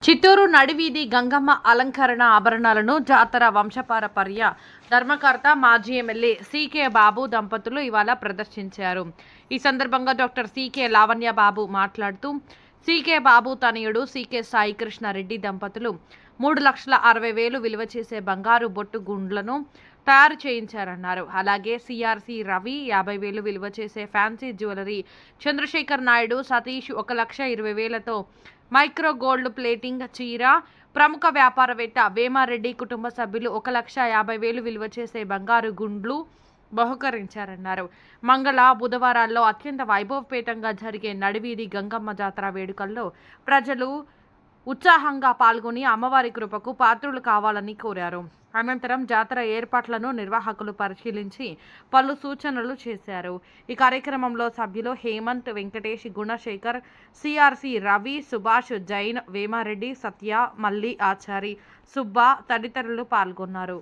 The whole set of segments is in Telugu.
చిత్తూరు నడివీధి గంగమ్మ అలంకరణ ఆభరణాలను జాతర వంశపారపర్య ధర్మకర్త మాజీ ఎమ్మెల్యే సికే బాబు దంపతులు ఇవాళ ప్రదర్శించారు. ఈ సందర్భంగా డాక్టర్ సికే లావణ్య బాబు మాట్లాడుతూ సికే బాబు తనయుడు సికే సాయి కృష్ణారెడ్డి దంపతులు 3,60,000 విలువ చేసే బంగారు బొట్టు గుండ్లను తయారు చేయించారన్నారు. అలాగే సిఆర్సి రవి 50,000 విలువ చేసే ఫ్యాన్సీ జ్యువెలరీ చంద్రశేఖర్ నాయుడు సతీష్ 1,20,000తో మైక్రో గోల్డ్ ప్లేటింగ్ చీర ప్రముఖ వ్యాపారవేత్త వేమారెడ్డి కుటుంబ సభ్యులు 1,50,000 విలువ చేసే బంగారు గుండ్లు బహుకరించారన్నారు. మంగళ బుధవారాల్లో అత్యంత వైభవపేతంగా జరిగే నడివీధి గంగమ్మ జాతర వేడుకల్లో ప్రజలు ఉత్సాహంగా పాల్గొని అమ్మవారి కృపకు పాత్రులు కావాలని కోరారు. అనంతరం జాతర ఏర్పాట్లను నిర్వాహకులు పరిశీలించి పలు సూచనలు చేశారు. ఈ కార్యక్రమంలో సభ్యులు హేమంత్, వెంకటేష్, గుణశేఖర్, సిఆర్సి రవి, సుభాష్, జైన్, వేమారెడ్డి, సత్య, మల్లి, ఆచారి, సుబ్బా తదితరులు పాల్గొన్నారు.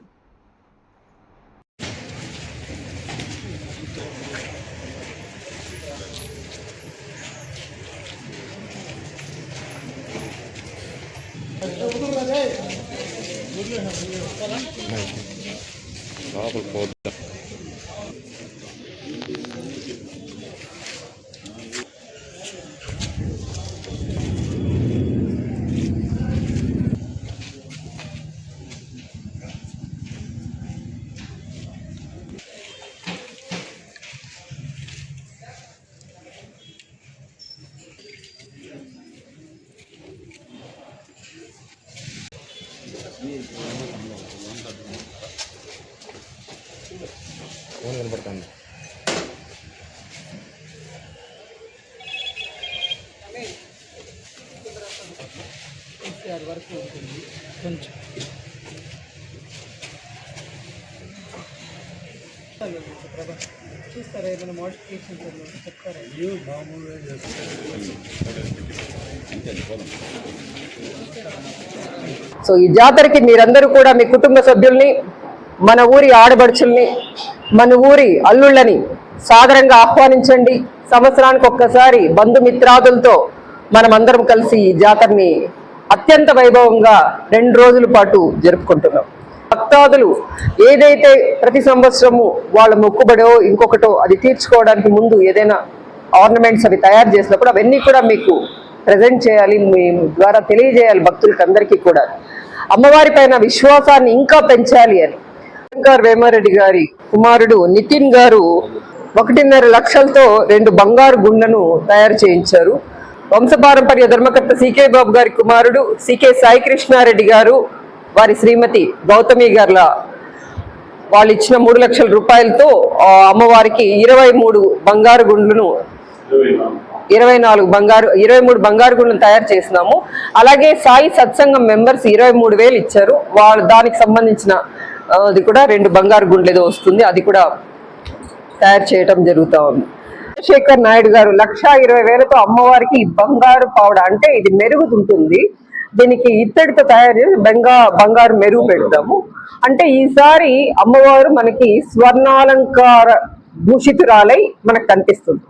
కనబడుతుంది. వరకు ఉంటుంది కొంచెం చూస్తారా, ఏమైనా మోడిఫికేషన్ చెప్తారా? సో ఈ జాతరకి మీరందరూ కూడా మీ కుటుంబ సభ్యుల్ని, మన ఊరి ఆడబడుచుల్ని, మన ఊరి అల్లుళ్ళని సాదరంగా ఆహ్వానించండి. సంవత్సరానికి ఒక్కసారి బంధుమిత్రాదులతో మనమందరం కలిసి ఈ జాతరని అత్యంత వైభవంగా 2 రోజుల పాటు జరుపుకుంటున్నాం. భక్తాదులు ఏదైతే ప్రతి సంవత్సరము వాళ్ళ మొక్కుబడో ఇంకొకటో అది తీర్చుకోవడానికి ముందు ఏదైనా ఆర్నమెంట్స్ అవి తయారు చేసినప్పుడు అవన్నీ కూడా మీకు ప్రజెంట్ చేయాలి, మీ ద్వారా తెలియజేయాలి భక్తులకి అందరికీ కూడా. అమ్మవారి పైన విశ్వాసాన్ని ఇంకా పెంచాలి అని వేమారెడ్డి గారి కుమారుడు నితిన్ గారు 1.5 లక్షలతో 2 బంగారు గుండ్లను తయారు చేయించారు. వంశపారంపర్య ధర్మకర్త సికే బాబు గారి కుమారుడు సికే సాయి కృష్ణారెడ్డి గారు, వారి శ్రీమతి గౌతమి గారుల వాళ్ళు ఇచ్చిన 3 లక్షల రూపాయలతో అమ్మవారికి 23 బంగారు గుండ్లను 23 బంగారు గుండ్లను తయారు చేసినాము. అలాగే సాయి సత్సంగం మెంబర్స్ 23,000 ఇచ్చారు. వాళ్ళు దానికి సంబంధించిన అది కూడా 2 బంగారు గుండ్లు ఏదో వస్తుంది, అది కూడా తయారు చేయటం జరుగుతూ ఉంది. చంద్రశేఖర్ నాయుడు గారు 1,20,000తో అమ్మవారికి బంగారు పావడ, అంటే ఇది మెరుగుతుంటుంది, దీనికి ఇత్తడితో తయారు చేసి బంగారు మెరుగు పెడతాము. అంటే ఈసారి అమ్మవారు మనకి స్వర్ణాలంకార భూషితురాలై మనకు కనిపిస్తుంది.